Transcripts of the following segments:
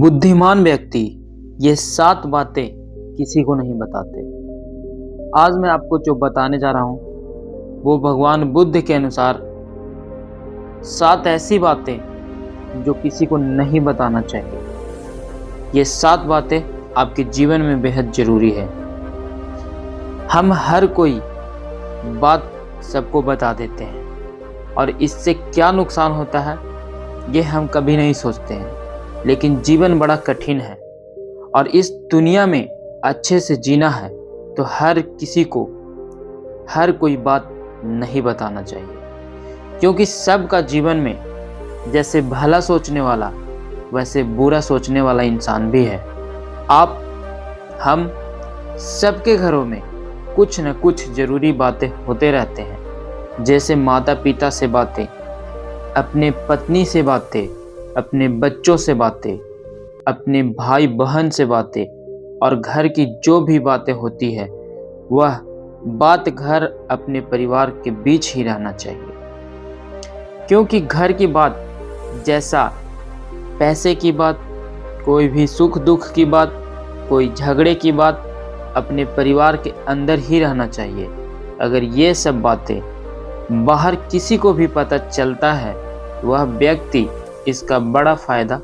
बुद्धिमान व्यक्ति ये 7 बातें किसी को नहीं बताते। आज मैं आपको जो बताने जा रहा हूँ वो भगवान बुद्ध के अनुसार 7 ऐसी बातें जो किसी को नहीं बताना चाहिए। ये 7 बातें आपके जीवन में बेहद जरूरी है। हम हर कोई बात सबको बता देते हैं और इससे क्या नुकसान होता है ये हम कभी नहीं सोचते हैं। लेकिन जीवन बड़ा कठिन है और इस दुनिया में अच्छे से जीना है तो हर किसी को हर कोई बात नहीं बताना चाहिए, क्योंकि सबका जीवन में जैसे भला सोचने वाला वैसे बुरा सोचने वाला इंसान भी है। हम सबके घरों में कुछ न कुछ जरूरी बातें होते रहते हैं, जैसे माता पिता से बातें, अपने पत्नी से बातें, अपने बच्चों से बातें, अपने भाई बहन से बातें और घर की जो भी बातें होती है वह बात घर अपने परिवार के बीच ही रहना चाहिए। क्योंकि घर की बात जैसा पैसे की बात, कोई भी सुख दुख की बात, कोई झगड़े की बात अपने परिवार के अंदर ही रहना चाहिए। अगर ये सब बातें बाहर किसी को भी पता चलता है वह व्यक्ति इसका बड़ा फायदा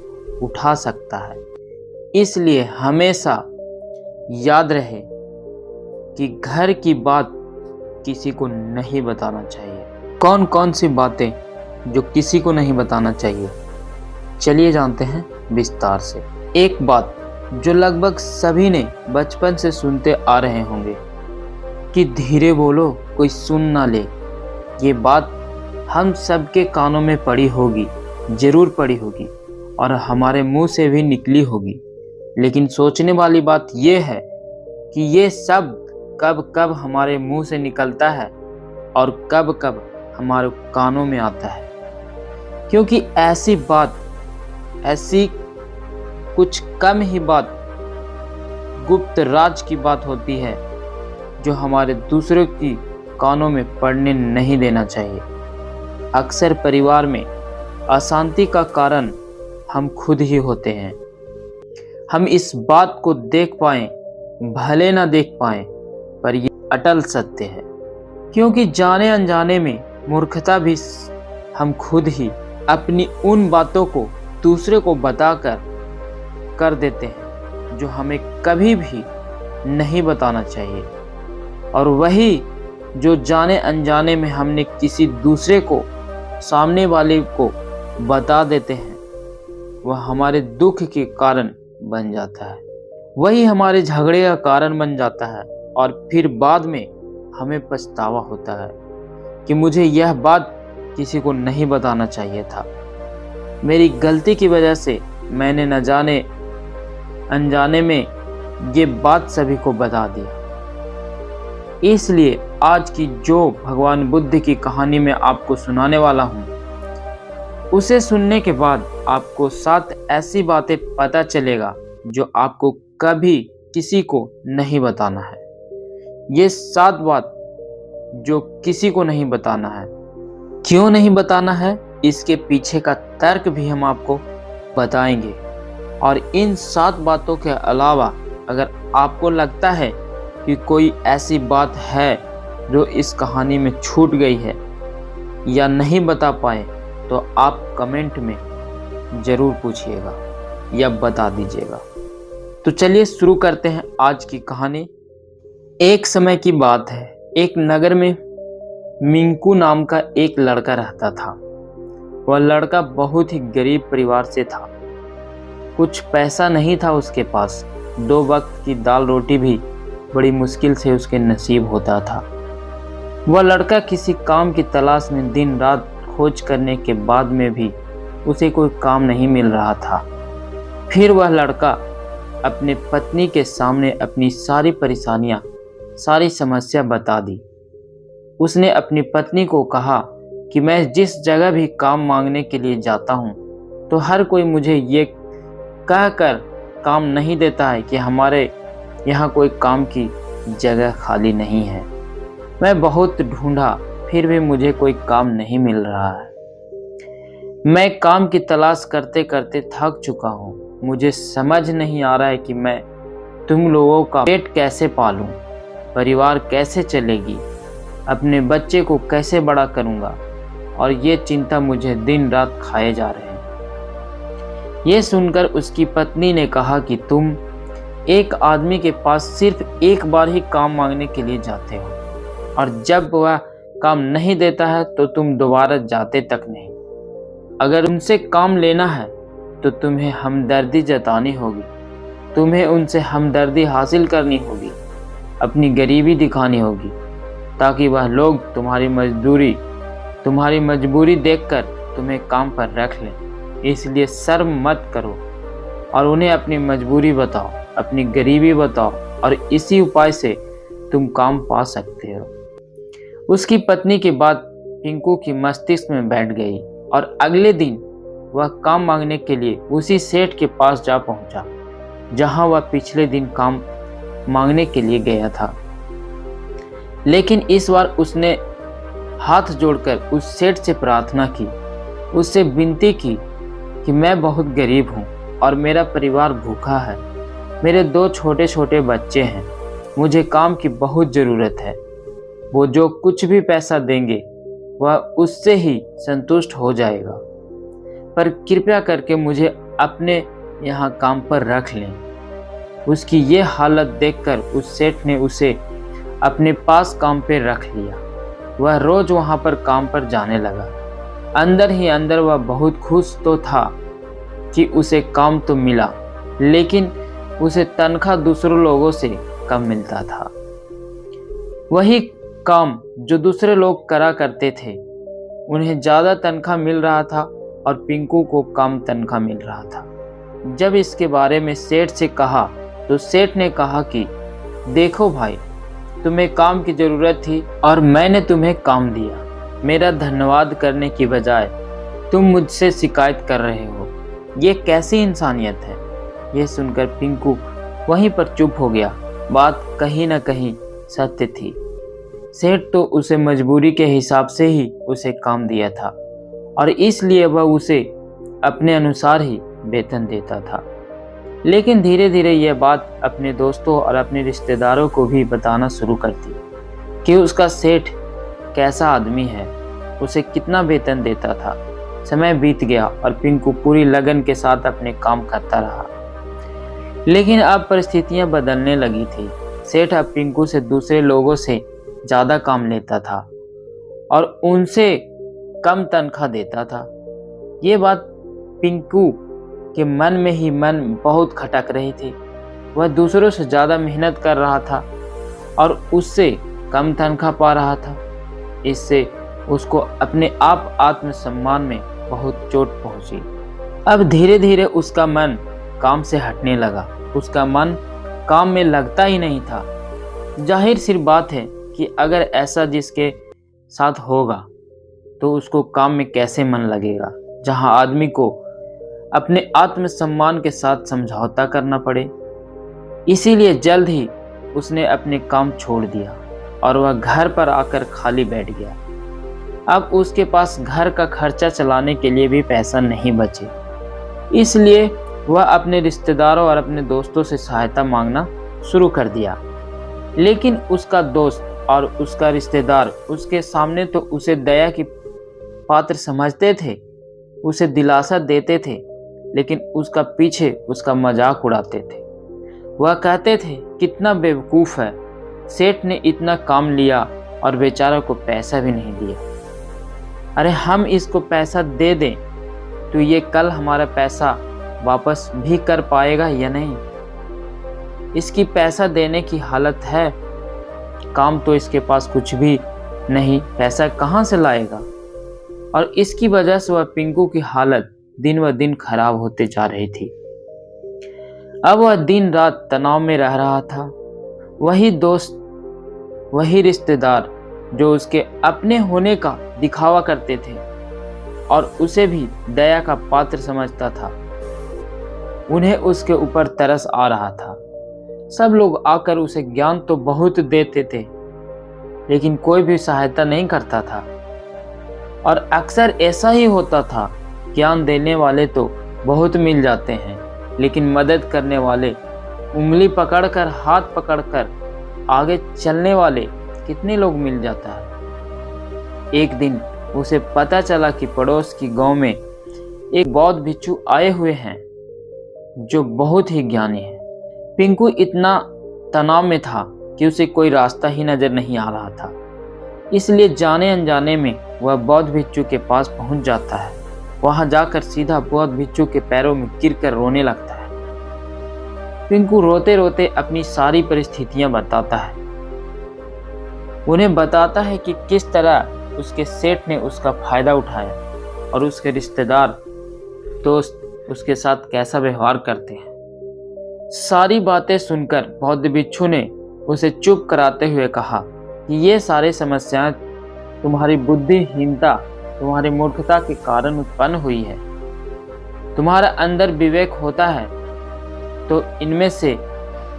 उठा सकता है। इसलिए हमेशा याद रहे कि घर की बात किसी को नहीं बताना चाहिए। कौन कौन सी बातें जो किसी को नहीं बताना चाहिए, चलिए जानते हैं विस्तार से। एक बात जो लगभग सभी ने बचपन से सुनते आ रहे होंगे कि धीरे बोलो कोई सुन ना ले। ये बात हम सबके कानों में पड़ी होगी, जरूर पड़ी होगी और हमारे मुंह से भी निकली होगी। लेकिन सोचने वाली बात यह है कि ये सब कब कब हमारे मुंह से निकलता है और कब कब हमारे कानों में आता है। क्योंकि ऐसी कुछ कम ही बात गुप्त राज की बात होती है जो हमारे दूसरों की कानों में पड़ने नहीं देना चाहिए। अक्सर परिवार में अशांति का कारण हम खुद ही होते हैं। हम इस बात को देख पाएं भले ना देख पाएं, पर ये अटल सत्य है। क्योंकि जाने अनजाने में मूर्खता भी हम खुद ही अपनी उन बातों को दूसरे को बताकर कर देते हैं जो हमें कभी भी नहीं बताना चाहिए। और वही जो जाने अनजाने में हमने किसी दूसरे को, सामने वाले को बता देते हैं, वह हमारे दुख के कारण बन जाता है। वही हमारे झगड़े का कारण बन जाता है और फिर बाद में हमें पछतावा होता है कि मुझे यह बात किसी को नहीं बताना चाहिए था। मेरी गलती की वजह से मैंने न जाने अनजाने में ये बात सभी को बता दिया। इसलिए आज की जो भगवान बुद्ध की कहानी में आपको सुनाने वाला हूँ, उसे सुनने के बाद आपको 7 ऐसी बातें पता चलेगा जो आपको कभी किसी को नहीं बताना है। ये 7 बात जो किसी को नहीं बताना है। क्यों नहीं बताना है, इसके पीछे का तर्क भी हम आपको बताएंगे। और इन 7 बातों के अलावा अगर आपको लगता है कि कोई ऐसी बात है जो इस कहानी में छूट गई है या नहीं बता पाए, तो आप कमेंट में ज़रूर पूछिएगा या बता दीजिएगा। तो चलिए शुरू करते हैं आज की कहानी। एक समय की बात है, एक नगर में मिंकू नाम का एक लड़का रहता था। वह लड़का बहुत ही गरीब परिवार से था। कुछ पैसा नहीं था उसके पास। 2 वक्त की दाल रोटी भी बड़ी मुश्किल से उसके नसीब होता था। वह लड़का किसी काम की तलाश में दिन रात खोज करने के बाद में भी उसे कोई काम नहीं मिल रहा था। फिर वह लड़का अपने पत्नी के सामने अपनी सारी परेशानियां, सारी समस्या बता दी। उसने अपनी पत्नी को कहा कि मैं जिस जगह भी काम मांगने के लिए जाता हूं तो हर कोई मुझे ये कहकर काम नहीं देता है कि हमारे यहाँ कोई काम की जगह खाली नहीं है। मैं बहुत ढूंढा फिर भी मुझे कोई काम नहीं मिल रहा है। मैं काम की तलाश करते करते थक चुका हूँ। मुझे समझ नहीं आ रहा है कि मैं तुम लोगों का पेट कैसे पालूं, परिवार कैसे चलेगी, अपने बच्चे को कैसे बड़ा करूंगा, और ये चिंता मुझे दिन रात खाए जा रहे हैं। ये सुनकर उसकी पत्नी ने कहा कि तुम एक आदमी के पास सिर्फ एक बार ही काम मांगने के लिए जाते हो, और जब वह काम नहीं देता है तो तुम दोबारा जाते तक नहीं। अगर उनसे काम लेना है तो तुम्हें हमदर्दी जतानी होगी, तुम्हें उनसे हमदर्दी हासिल करनी होगी, अपनी गरीबी दिखानी होगी, ताकि वह लोग तुम्हारी मजबूरी देखकर तुम्हें काम पर रख लें। इसलिए शर्म मत करो और उन्हें अपनी मजबूरी बताओ, अपनी गरीबी बताओ, और इसी उपाय से तुम काम पा सकते हो। उसकी पत्नी की बात पिंकू की मस्तिष्क में बैठ गई और अगले दिन वह काम मांगने के लिए उसी सेठ के पास जा पहुंचा जहां वह पिछले दिन काम मांगने के लिए गया था। लेकिन इस बार उसने हाथ जोड़कर उस सेठ से प्रार्थना की, उससे विनती की कि मैं बहुत गरीब हूँ और मेरा परिवार भूखा है, मेरे 2 छोटे छोटे बच्चे हैं, मुझे काम की बहुत ज़रूरत है। वो जो कुछ भी पैसा देंगे वह उससे ही संतुष्ट हो जाएगा, पर कृपया करके मुझे अपने यहाँ काम पर रख लें। उसकी ये हालत देखकर उस सेठ ने उसे अपने पास काम पे रख लिया। वह रोज वहाँ पर काम पर जाने लगा। अंदर ही अंदर वह बहुत खुश तो था कि उसे काम तो मिला, लेकिन उसे तनख्वाह दूसरों लोगों से कम मिलता था। वही काम जो दूसरे लोग करा करते थे उन्हें ज़्यादा तनख्वाह मिल रहा था और पिंकू को कम तनख्वाह मिल रहा था। जब इसके बारे में सेठ से कहा तो सेठ ने कहा कि देखो भाई, तुम्हें काम की ज़रूरत थी और मैंने तुम्हें काम दिया। मेरा धन्यवाद करने की बजाय तुम मुझसे शिकायत कर रहे हो, ये कैसी इंसानियत है। यह सुनकर पिंकू वहीं पर चुप हो गया। बात कहीं न कहीं सत्य थी। सेठ तो उसे मजबूरी के हिसाब से ही उसे काम दिया था और इसलिए वह उसे अपने अनुसार ही वेतन देता था। लेकिन धीरे धीरे यह बात अपने दोस्तों और अपने रिश्तेदारों को भी बताना शुरू कर दी कि उसका सेठ कैसा आदमी है, उसे कितना वेतन देता था। समय बीत गया और पिंकू पूरी लगन के साथ अपने काम करता रहा। लेकिन अब परिस्थितियां बदलने लगी थी। सेठ अब पिंकू से दूसरे लोगों से ज़्यादा काम लेता था और उनसे कम तनख्वाह देता था। ये बात पिंकू के मन में ही मन बहुत खटक रही थी। वह दूसरों से ज़्यादा मेहनत कर रहा था और उससे कम तनख्वाह पा रहा था। इससे उसको अपने आप आत्मसम्मान में बहुत चोट पहुंची। अब धीरे धीरे उसका मन काम से हटने लगा। उसका मन काम में लगता ही नहीं था। जाहिर सी बात है कि अगर ऐसा जिसके साथ होगा तो उसको काम में कैसे मन लगेगा, जहां आदमी को अपने आत्मसम्मान के साथ समझौता करना पड़े। इसीलिए जल्द ही उसने अपने काम छोड़ दिया और वह घर पर आकर खाली बैठ गया। अब उसके पास घर का खर्चा चलाने के लिए भी पैसा नहीं बचे। इसलिए वह अपने रिश्तेदारों और अपने दोस्तों से सहायता मांगना शुरू कर दिया। लेकिन उसका दोस्त और उसका रिश्तेदार उसके सामने तो उसे दया की पात्र समझते थे, उसे दिलासा देते थे, लेकिन उसका पीछे उसका मजाक उड़ाते थे। वह कहते थे कितना बेवकूफ़ है, सेठ ने इतना काम लिया और बेचारा को पैसा भी नहीं दिया। अरे हम इसको पैसा दे दें तो ये कल हमारा पैसा वापस भी कर पाएगा या नहीं। इसकी पैसा देने की हालत है, काम तो इसके पास कुछ भी नहीं, पैसा कहाँ से लाएगा। और इसकी वजह से वह पिंकू की हालत दिन व दिन खराब होते जा रही थी। अब वह दिन रात तनाव में रह रहा था। वही दोस्त, वही रिश्तेदार जो उसके अपने होने का दिखावा करते थे और उसे भी दया का पात्र समझता था, उन्हें उसके ऊपर तरस आ रहा था। सब लोग आकर उसे ज्ञान तो बहुत देते थे, लेकिन कोई भी सहायता नहीं करता था। और अक्सर ऐसा ही होता था, ज्ञान देने वाले तो बहुत मिल जाते हैं, लेकिन मदद करने वाले, उंगली पकड़कर, हाथ पकड़कर आगे चलने वाले कितने लोग मिल जाता है। एक दिन उसे पता चला कि पड़ोस की गांव में एक बौद्ध भिक्षु आए हुए हैं जो बहुत ही ज्ञानी है। पिंकू इतना तनाव में था कि उसे कोई रास्ता ही नजर नहीं आ रहा था, इसलिए जाने अनजाने में वह बौद्ध भिक्षु के पास पहुंच जाता है। वहां जाकर सीधा बौद्ध भिक्षु के पैरों में गिरकर रोने लगता है। पिंकू रोते रोते अपनी सारी परिस्थितियां बताता है। उन्हें बताता है कि किस तरह उसके सेठ ने उसका फायदा उठाया और उसके रिश्तेदार दोस्त उसके साथ कैसा व्यवहार करते हैं। सारी बातें सुनकर बौद्ध भिक्षु ने उसे चुप कराते हुए कहा कि ये सारी समस्याएं तुम्हारी बुद्धिहीनता, तुम्हारी मूर्खता के कारण उत्पन्न हुई है। तुम्हारा अंदर विवेक होता है तो इनमें से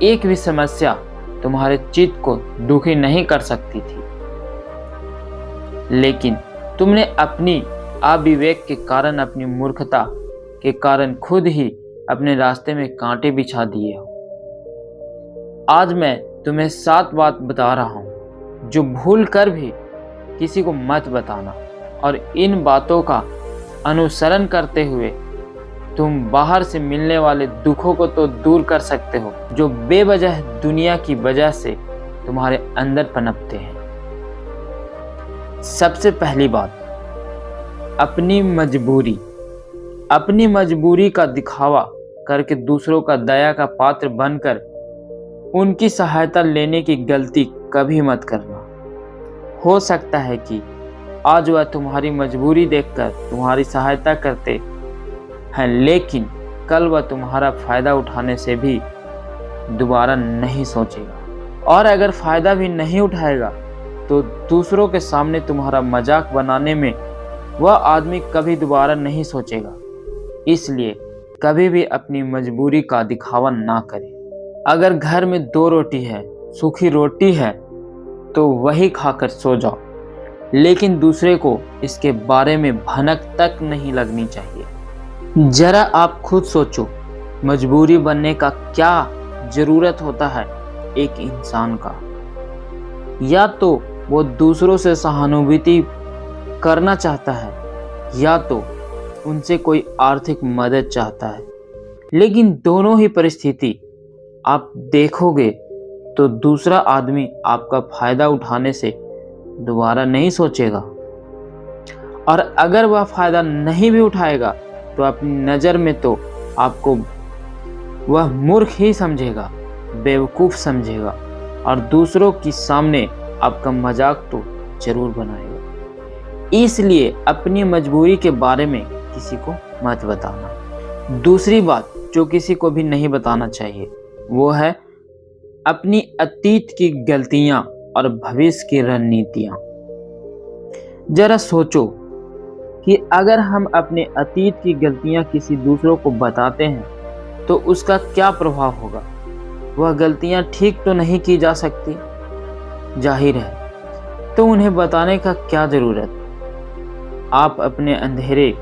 एक भी समस्या तुम्हारे चित्त को दुखी नहीं कर सकती थी, लेकिन तुमने अपनी अविवेक के कारण, अपनी मूर्खता के कारण खुद ही अपने रास्ते में कांटे बिछा दिए हो। आज मैं तुम्हें 7 बात बता रहा हूं जो भूल कर भी किसी को मत बताना, और इन बातों का अनुसरण करते हुए तुम बाहर से मिलने वाले दुखों को तो दूर कर सकते हो जो बेवजह दुनिया की वजह से तुम्हारे अंदर पनपते हैं। सबसे पहली बात, अपनी मजबूरी। अपनी मजबूरी का दिखावा करके दूसरों का दया का पात्र बनकर उनकी सहायता लेने की गलती कभी मत करना। हो सकता है कि आज वह तुम्हारी मजबूरी देखकर तुम्हारी सहायता करते हैं, लेकिन कल वह तुम्हारा फायदा उठाने से भी दोबारा नहीं सोचेगा, और अगर फायदा भी नहीं उठाएगा तो दूसरों के सामने तुम्हारा मजाक बनाने में वह आदमी कभी दोबारा नहीं सोचेगा। इसलिए कभी भी अपनी मजबूरी का दिखावा ना करें। अगर घर में 2 रोटी है, सूखी रोटी है, तो वही खाकर सो जाओ, लेकिन दूसरे को इसके बारे में भनक तक नहीं लगनी चाहिए। जरा आप खुद सोचो, मजबूरी बनने का क्या जरूरत होता है एक इंसान का। या तो वो दूसरों से सहानुभूति करना चाहता है, या तो उनसे कोई आर्थिक मदद चाहता है, लेकिन दोनों ही परिस्थिति आप देखोगे तो दूसरा आदमी आपका फायदा उठाने से दोबारा नहीं सोचेगा, और अगर वह फायदा नहीं भी उठाएगा तो अपनी नज़र में तो आपको वह मूर्ख ही समझेगा, बेवकूफ़ समझेगा, और दूसरों के सामने आपका मजाक तो जरूर बनाएगा। इसलिए अपनी मजबूरी के बारे में किसी को मत बताना। दूसरी बात जो किसी को भी नहीं बताना चाहिए वो है अपनी अतीत की गलतियां और भविष्य की रणनीतियां। जरा सोचो कि अगर हम अपने अतीत की गलतियां किसी दूसरों को बताते हैं तो उसका क्या प्रभाव होगा। वह गलतियां ठीक तो नहीं की जा सकती, जाहिर है, तो उन्हें बताने का क्या जरूरत। आप अपने अंधेरे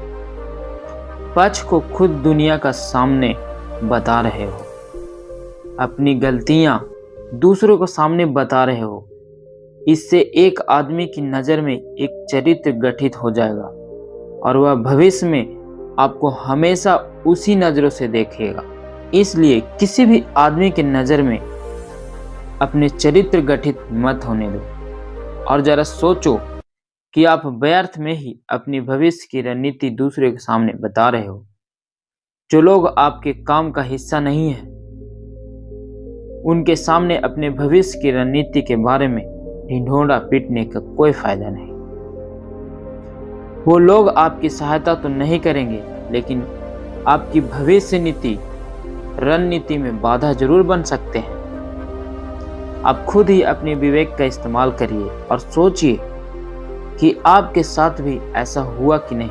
पक्ष को खुद दुनिया का सामने बता रहे हो, अपनी गलतियां दूसरों को सामने बता रहे हो। इससे एक आदमी की नज़र में एक चरित्र गठित हो जाएगा और वह भविष्य में आपको हमेशा उसी नज़रों से देखेगा। इसलिए किसी भी आदमी की नज़र में अपने चरित्र गठित मत होने दो, और जरा सोचो कि आप व्यर्थ में ही अपनी भविष्य की रणनीति दूसरे के सामने बता रहे हो। जो लोग आपके काम का हिस्सा नहीं है उनके सामने अपने भविष्य की रणनीति के बारे में ढिंढोरा पीटने का कोई फायदा नहीं। वो लोग आपकी सहायता तो नहीं करेंगे, लेकिन आपकी भविष्य नीति रणनीति में बाधा जरूर बन सकते हैं। आप खुद ही अपने विवेक का इस्तेमाल करिए और सोचिए कि आपके साथ भी ऐसा हुआ कि नहीं।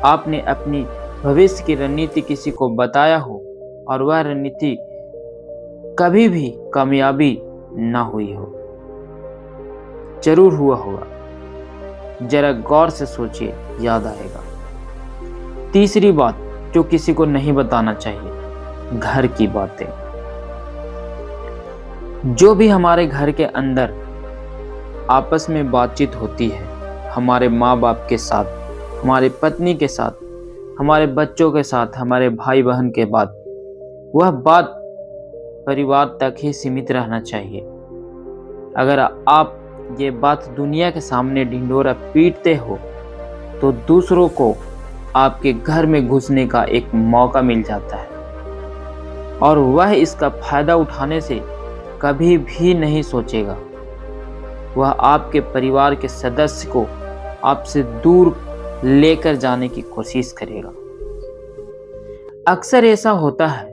आपने अपनी भविष्य की रणनीति किसी को बताया हो और वह रणनीति कभी भी कामयाबी ना हुई हो। जरूर हुआ होगा, जरा गौर से सोचिए, याद आएगा। तीसरी बात, जो किसी को नहीं बताना चाहिए, घर की बातें। जो भी हमारे घर के अंदर आपस में बातचीत होती है, हमारे माँ बाप के साथ, हमारी पत्नी के साथ, हमारे बच्चों के साथ, हमारे भाई बहन के बाद, वह बात परिवार तक ही सीमित रहना चाहिए। अगर आप ये बात दुनिया के सामने ढिंढोरा पीटते हो तो दूसरों को आपके घर में घुसने का एक मौका मिल जाता है और वह इसका फायदा उठाने से कभी भी नहीं सोचेगा। वह आपके परिवार के सदस्य को आपसे दूर लेकर जाने की कोशिश करेगा। अक्सर ऐसा होता है,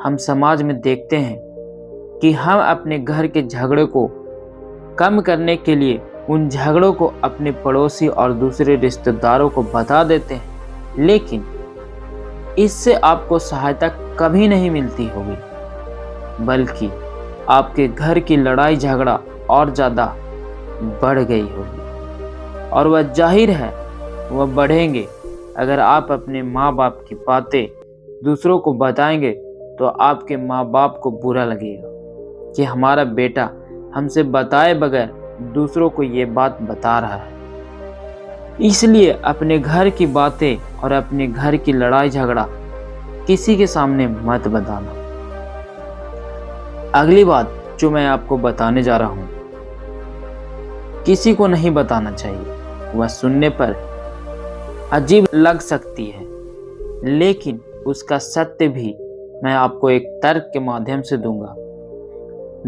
हम समाज में देखते हैं कि हम अपने घर के झगड़े को कम करने के लिए उन झगड़ों को अपने पड़ोसी और दूसरे रिश्तेदारों को बता देते हैं, लेकिन इससे आपको सहायता कभी नहीं मिलती होगी, बल्कि आपके घर की लड़ाई झगड़ा और ज़्यादा बढ़ गई होगी। और वह जाहिर है वह बढ़ेंगे। अगर आप अपने माँ बाप की बातें दूसरों को बताएंगे तो आपके माँ बाप को बुरा लगेगा कि हमारा बेटा हमसे बताए बगैर दूसरों को ये बात बता रहा है। इसलिए अपने घर की बातें और अपने घर की लड़ाई झगड़ा किसी के सामने मत बताना। अगली बात जो मैं आपको बताने जा रहा हूं, किसी को नहीं बताना चाहिए। वह सुनने पर अजीब लग सकती है, लेकिन उसका सत्य भी मैं आपको एक तर्क के माध्यम से दूंगा।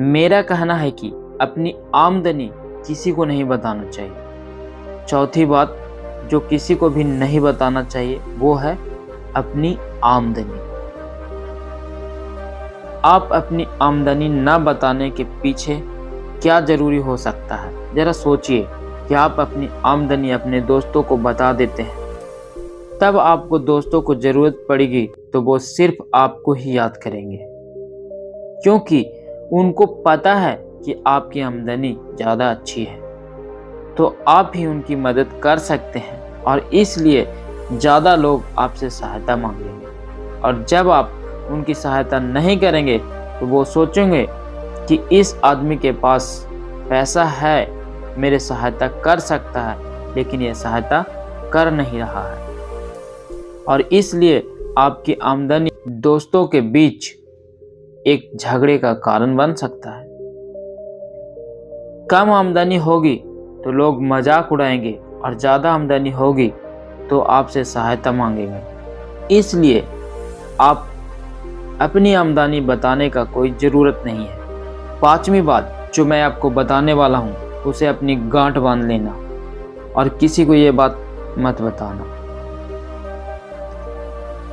मेरा कहना है कि अपनी आमदनी किसी को नहीं बताना चाहिए। चौथी बात जो किसी को भी नहीं बताना चाहिए वो है अपनी आमदनी। आप अपनी आमदनी न बताने के पीछे क्या जरूरी हो सकता है? जरा सोचिए कि आप अपनी आमदनी अपने दोस्तों को बता देते हैं, तब आपको दोस्तों को जरूरत पड़ेगी तो वो सिर्फ आपको ही याद करेंगे, क्योंकि उनको पता है कि आपकी आमदनी ज़्यादा अच्छी है, तो आप ही उनकी मदद कर सकते हैं और इसलिए ज़्यादा लोग आपसे सहायता मांगेंगे। और जब आप उनकी सहायता नहीं करेंगे तो वो सोचेंगे कि इस आदमी के पास पैसा है, मेरे सहायता कर सकता है, लेकिन ये सहायता कर नहीं रहा है। और इसलिए आपकी आमदनी दोस्तों के बीच एक झगड़े का कारण बन सकता है। कम आमदनी होगी तो लोग मजाक उड़ाएंगे और ज़्यादा आमदनी होगी तो आपसे सहायता मांगेंगे। इसलिए आप अपनी आमदनी बताने का कोई ज़रूरत नहीं है। पांचवी बात जो मैं आपको बताने वाला हूँ उसे अपनी गांठ बांध लेना और किसी को ये बात मत बताना।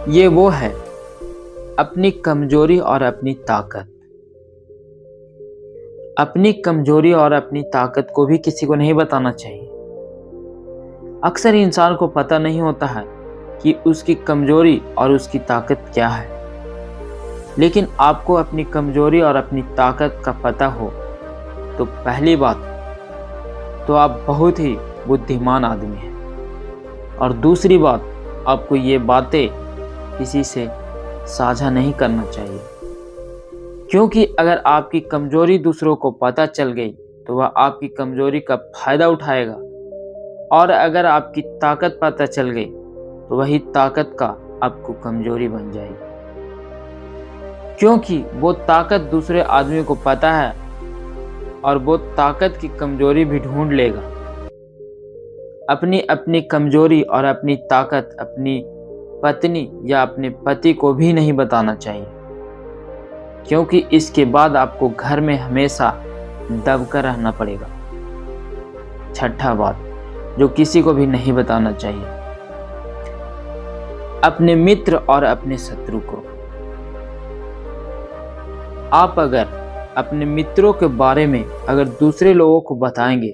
ये वो है अपनी कमजोरी और अपनी ताकत। अपनी कमजोरी और अपनी ताकत को भी किसी को नहीं बताना चाहिए। अक्सर इंसान को पता नहीं होता है कि उसकी कमजोरी और उसकी ताकत क्या है, लेकिन आपको अपनी कमजोरी और अपनी ताकत का पता हो तो पहली बात तो आप बहुत ही बुद्धिमान आदमी हैं, और दूसरी बात आपको ये बातें किसी से साझा नहीं करना चाहिए, क्योंकि अगर आपकी कमजोरी दूसरों को पता चल गई तो वह आपकी कमजोरी का फायदा उठाएगा, और अगर आपकी ताकत पता चल गई तो वही ताकत का आपको कमजोरी बन जाएगी, क्योंकि वो ताकत दूसरे आदमी को पता है और वो ताकत की कमजोरी भी ढूंढ लेगा। अपनी अपनी कमजोरी और अपनी ताकत अपनी पत्नी या अपने पति को भी नहीं बताना चाहिए, क्योंकि इसके बाद आपको घर में हमेशा दबकर रहना पड़ेगा। छठा बात जो किसी को भी नहीं बताना चाहिए, अपने मित्र और अपने शत्रु को। आप अगर अपने मित्रों के बारे में अगर दूसरे लोगों को बताएंगे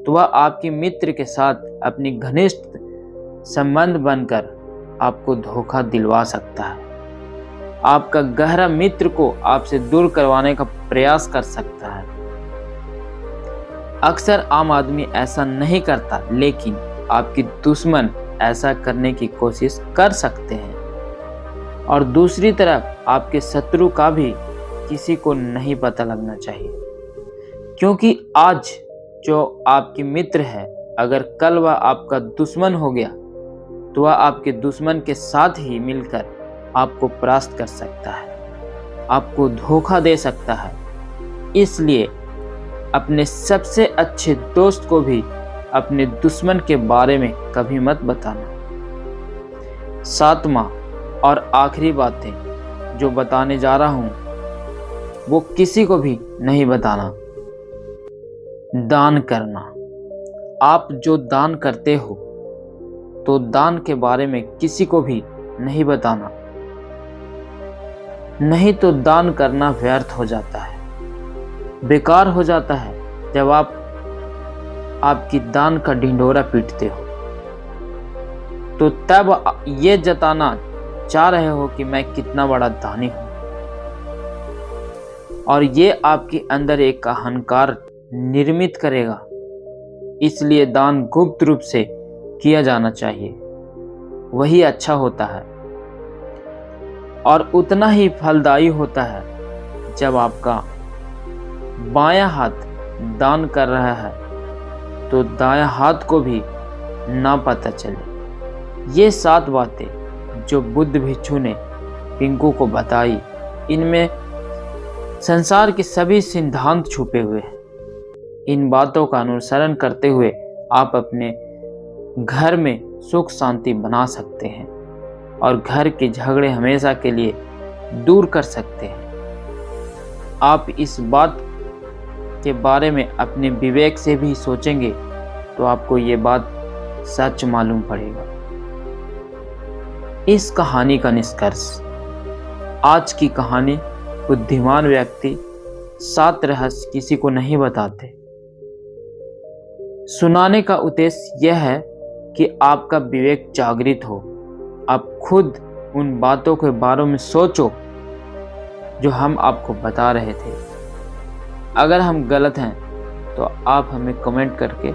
तो वह आपके मित्र के साथ अपनी घनिष्ठ संबंध बनकर आपको धोखा दिलवा सकता है। आपका गहरा मित्र को आपसे दूर करवाने का प्रयास कर सकता है। अक्सर आम आदमी ऐसा नहीं करता, लेकिन आपके दुश्मन ऐसा करने की कोशिश कर सकते हैं। और दूसरी तरफ आपके शत्रु का भी किसी को नहीं पता लगना चाहिए, क्योंकि आज जो आपकी मित्र है, अगर कल वह आपका दुश्मन हो गया तो वह आपके दुश्मन के साथ ही मिलकर आपको परास्त कर सकता है, आपको धोखा दे सकता है। इसलिए अपने सबसे अच्छे दोस्त को भी अपने दुश्मन के बारे में कभी मत बताना। सातवां और आखिरी बातें जो बताने जा रहा हूं, वो किसी को भी नहीं बताना। दान करना। आप जो दान करते हो तो दान के बारे में किसी को भी नहीं बताना, नहीं तो दान करना व्यर्थ हो जाता है, बेकार हो जाता है। जब आप आपकी दान का ढिंढोरा पीटते हो तो तब ये जताना चाह रहे हो कि मैं कितना बड़ा दानी हूं, और ये आपके अंदर एक अहंकार निर्मित करेगा। इसलिए दान गुप्त रूप से किया जाना चाहिए, वही अच्छा होता है और उतना ही फलदायी होता है। जब आपका बायां हाथ दान कर रहा है तो दायां हाथ को भी ना पता चले। ये 7 बातें जो बुद्ध भिक्षु ने पिंकू को बताई, इनमें संसार के सभी सिद्धांत छुपे हुए हैं। इन बातों का अनुसरण करते हुए आप अपने घर में सुख शांति बना सकते हैं और घर के झगड़े हमेशा के लिए दूर कर सकते हैं। आप इस बात के बारे में अपने विवेक से भी सोचेंगे तो आपको ये बात सच मालूम पड़ेगा। इस कहानी का निष्कर्ष। आज की कहानी बुद्धिमान व्यक्ति 7 रहस्य किसी को नहीं बताते। सुनाने का उद्देश्य यह है कि आपका विवेक जागृत हो, आप खुद उन बातों के बारे में सोचो जो हम आपको बता रहे थे। अगर हम गलत हैं तो आप हमें कमेंट करके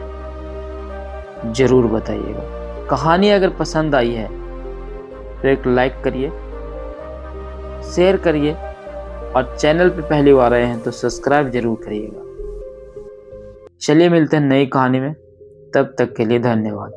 ज़रूर बताइएगा। कहानी अगर पसंद आई है तो एक लाइक करिए, शेयर करिए और चैनल पे पहली बार आए हैं तो सब्सक्राइब जरूर करिएगा। चलिए मिलते हैं नई कहानी में, तब तक के लिए धन्यवाद।